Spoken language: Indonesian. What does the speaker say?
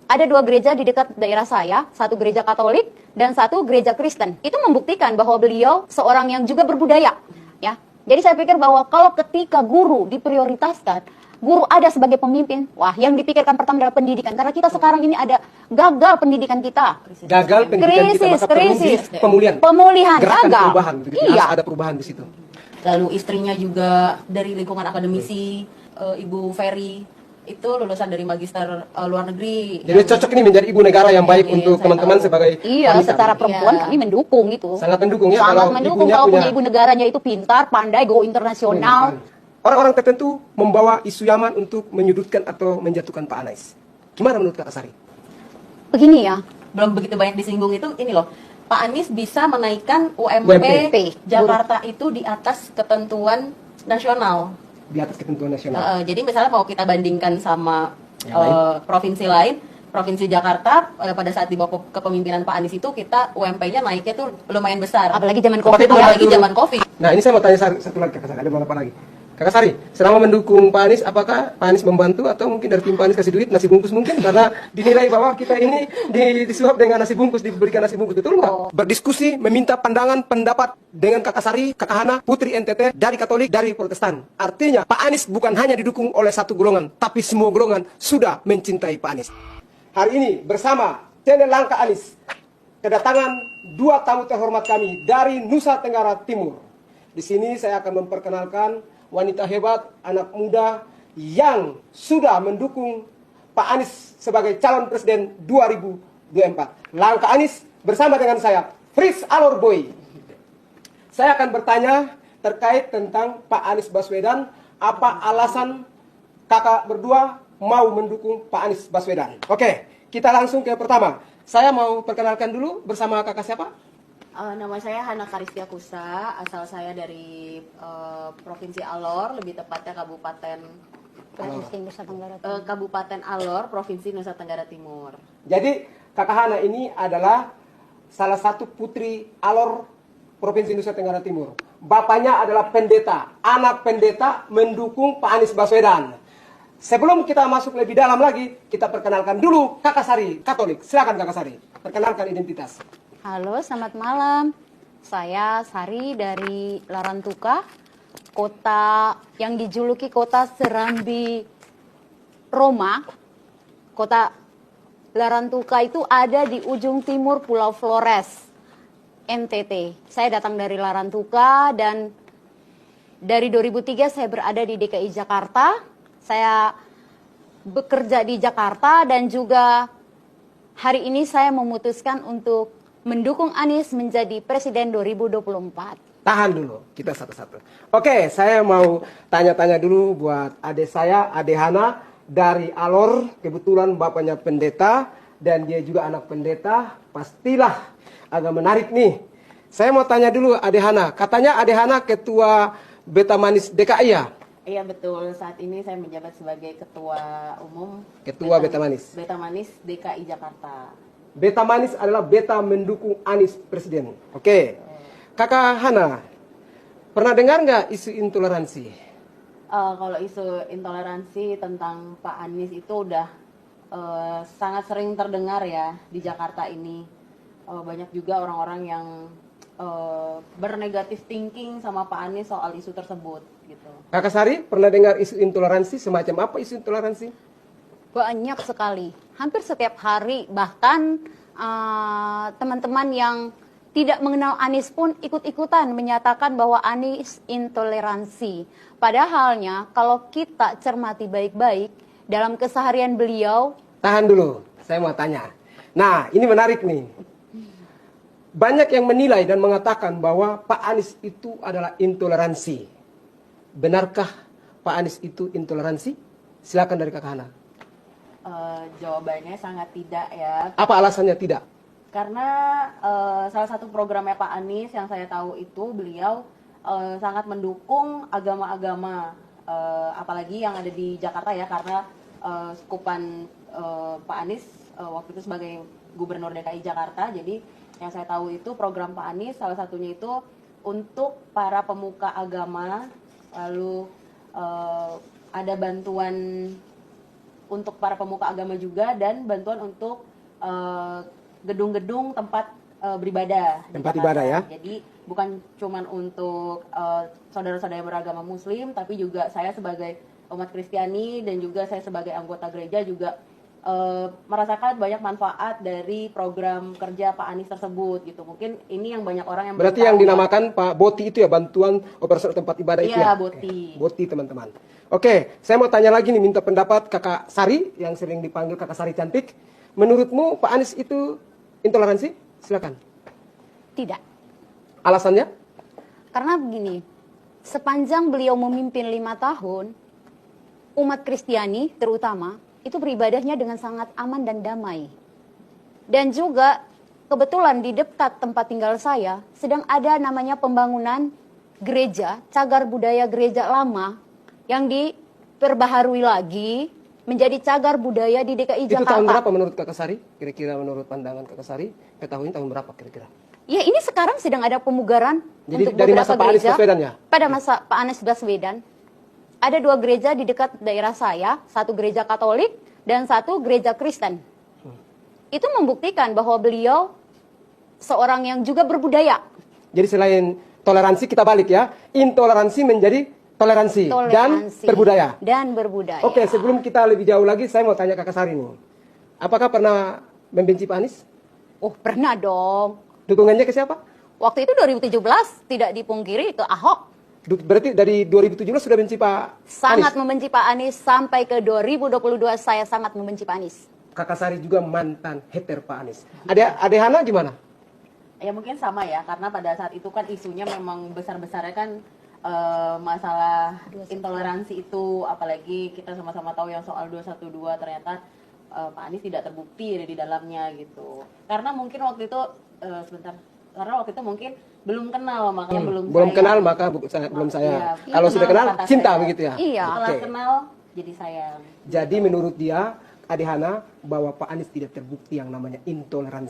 ada 2 gereja di dekat daerah saya, satu gereja Katolik dan satu gereja Kristen. Itu membuktikan bahwa beliau seorang yang juga berbudaya, ya. Jadi saya pikir bahwa kalau ketika guru diprioritaskan, guru ada sebagai pemimpin, wah yang dipikirkan pertama adalah pendidikan. Karena kita sekarang ini ada gagal pendidikan kita. Gagal pendidikan kita, maka perlu pemulihan. Pemulihan, gerakan gagal. Perubahan, begitu. Iya. Harus ada perubahan di situ. Lalu istrinya juga dari lingkungan akademisi, Ibu Ferry itu lulusan dari magister luar negeri. Jadi cocok ini menjadi ibu negara yang baik untuk teman-teman sebagai Iya, wanita. secara perempuan Iya. kami mendukung itu. Sangat mendukung ya. Sangat kalau mendukung ibunya kalau punya ibu negaranya itu pintar, pandai, go internasional. Orang-orang tertentu membawa isu Yaman untuk menyudutkan atau menjatuhkan Pak Anais. Gimana menurut Kak Sari? Begini ya, Belum begitu banyak disinggung itu ini loh. Pak Anies bisa menaikkan UMP. Jakarta itu di atas ketentuan nasional. Di atas ketentuan nasional. Jadi misalnya mau kita bandingkan sama Yang lain? provinsi lain, provinsi Jakarta pada saat di bawah kepemimpinan Pak Anies itu kita UMP-nya naiknya tuh lumayan besar. apalagi zaman Seperti Covid itu, ya. Apalagi zaman Covid. Nah, ini saya mau tanya satu lagi Kakak Sari. Ada beberapa lagi. Kakak Sari, selama mendukung Pak Anies, apakah Pak Anies membantu atau mungkin dari tim Pak Anies kasih duit, nasi bungkus mungkin? Karena dinilai bahwa kita ini disuap dengan nasi bungkus, diberikan nasi bungkus. Betul nggak? Berdiskusi, meminta pandangan, pendapat dengan Kakak Sari, Kakak Hana, Putri NTT, dari Katolik, dari Protestan. Artinya, Pak Anies bukan hanya didukung oleh satu golongan, tapi semua golongan sudah mencintai Pak Anies. Hari ini bersama channel Langkah Anies, kedatangan 2 tamu terhormat kami dari Nusa Tenggara Timur. Di sini saya akan memperkenalkan wanita hebat, anak muda yang sudah mendukung Pak Anies sebagai calon presiden 2024. Langkah Anies bersama dengan saya, Fritz Alor Boy. Saya akan bertanya terkait tentang Pak Anies Baswedan, apa alasan kakak berdua mau mendukung Pak Anies Baswedan. Oke, kita langsung ke pertama. Saya mau perkenalkan dulu bersama kakak siapa? Nama saya Hana Karistia Kusa, asal saya dari Provinsi Alor, lebih tepatnya Kabupaten Alor, Provinsi Nusa Tenggara Timur. Jadi kakak Hana ini adalah salah satu putri Alor Provinsi Nusa Tenggara Timur. Bapaknya adalah pendeta, anak pendeta mendukung Pak Anies Baswedan. Sebelum kita masuk lebih dalam lagi, kita perkenalkan dulu Kakak Sari, Katolik. Silakan Kakak Sari, perkenalkan identitas. Halo, selamat malam. Saya Sari dari Larantuka, kota yang dijuluki kota Serambi Roma. Kota Larantuka itu ada di ujung timur Pulau Flores, NTT. Saya datang dari Larantuka dan dari 2003 saya berada di DKI Jakarta. Saya bekerja di Jakarta dan juga hari ini saya memutuskan untuk mendukung Anies menjadi presiden 2024. Tahan dulu, kita satu-satu. Oke, saya mau tanya-tanya dulu buat adik saya, adik Hana dari Alor. Kebetulan bapaknya pendeta dan dia juga anak pendeta. Pastilah agak menarik nih. Saya mau tanya dulu adik Hana. Katanya adik Hana ketua Beta Manis DKI ya? Iya betul, saat ini saya menjabat sebagai Ketua Umum Ketua Beta Manis. Beta Manis DKI Jakarta. Beta Manis adalah beta mendukung Anies presiden. Oke. Kakak Hana, pernah dengar nggak isu intoleransi? Kalau isu intoleransi tentang Pak Anies itu udah sangat sering terdengar ya di Jakarta ini. Banyak juga orang-orang yang bernegatif thinking sama Pak Anies soal isu tersebut gitu. Kakak Sari, pernah dengar isu intoleransi? Semacam apa isu intoleransi? Banyak sekali, hampir setiap hari, bahkan teman-teman yang tidak mengenal Anies pun ikut-ikutan menyatakan bahwa Anies intoleransi. Padahalnya kalau kita cermati baik-baik dalam keseharian beliau. Tahan dulu, saya mau tanya. Nah, ini menarik nih. Banyak yang menilai dan mengatakan bahwa Pak Anies itu adalah intoleransi. Benarkah Pak Anies itu intoleransi? Silakan dari Kakak Hana. Jawabannya sangat tidak ya. Apa alasannya tidak? Karena salah satu programnya Pak Anies yang saya tahu itu beliau sangat mendukung agama-agama, apalagi yang ada di Jakarta ya, karena skupan Pak Anies waktu itu sebagai Gubernur DKI Jakarta. Jadi yang saya tahu itu program Pak Anies salah satunya itu untuk para pemuka agama, lalu ada bantuan untuk para pemuka agama juga, dan bantuan untuk gedung-gedung tempat beribadah. di Tempat Jakarta. ibadah ya. Jadi bukan cuman untuk saudara-saudara beragama Muslim, tapi juga saya sebagai umat Kristiani dan juga saya sebagai anggota gereja juga merasakan banyak manfaat dari program kerja Pak Anies tersebut gitu. Mungkin ini yang banyak orang yang belum Berarti yang tahu ya. dinamakan Pak Boti itu ya, bantuan operasional tempat ibadah itu Iya, ya? Boti. Boti teman-teman. Oke, saya mau tanya lagi nih, minta pendapat Kakak Sari, yang sering dipanggil Kakak Sari Cantik. Menurutmu Pak Anies itu intoleransi? Silakan. Tidak. Alasannya? Karena begini, sepanjang beliau memimpin 5 tahun, umat Kristiani terutama, itu beribadahnya dengan sangat aman dan damai. Dan juga kebetulan di dekat tempat tinggal saya, sedang ada namanya pembangunan gereja, cagar budaya gereja lama, yang diperbaharui lagi, menjadi cagar budaya di DKI Itu Jakarta. tahun berapa menurut Kakak Sari? Kira-kira menurut pandangan Kakak Sari, ketahui tahun berapa kira-kira? Ya ini sekarang sedang ada pemugaran Jadi untuk dari beberapa masa Pak Anies gereja. Baswedan ya? Pada masa Pak Anies Baswedan, ada 2 gereja di dekat daerah saya, 1 gereja Katolik dan 1 gereja Kristen. Itu membuktikan bahwa beliau seorang yang juga berbudaya. Jadi selain toleransi kita balik ya, intoleransi menjadi toleransi, dan Toleransi berbudaya. Dan berbudaya. Oke, sebelum kita lebih jauh lagi, saya mau tanya Kakak Sari nih. Apakah pernah membenci Pak Anies? Oh pernah dong. Dukungannya ke siapa? Waktu itu 2017 tidak dipungkiri itu Ahok. Berarti dari 2017 sudah benci Pak Sangat Anies? membenci Pak Anies sampai ke 2022 saya sangat membenci Pak Anies. Kakak Sari juga mantan hater Pak Anies. Ade Hana gimana? Ya mungkin sama ya, karena pada saat itu kan isunya memang besar-besarnya kan masalah intoleransi itu, apalagi kita sama-sama tahu yang soal 212 ternyata Pak Anies tidak terbukti ada di dalamnya gitu. Karena mungkin waktu itu karena waktu itu mungkin belum kenal, makanya belum Belum sayang. kenal maka belum saya. Iya, Kalau sudah kenal kata cinta saya. begitu ya. Iya. Setelah Oke. kenal jadi sayang. Jadi menurut dia Ade Hana bahwa Pak Anies tidak terbukti yang namanya intoleransi.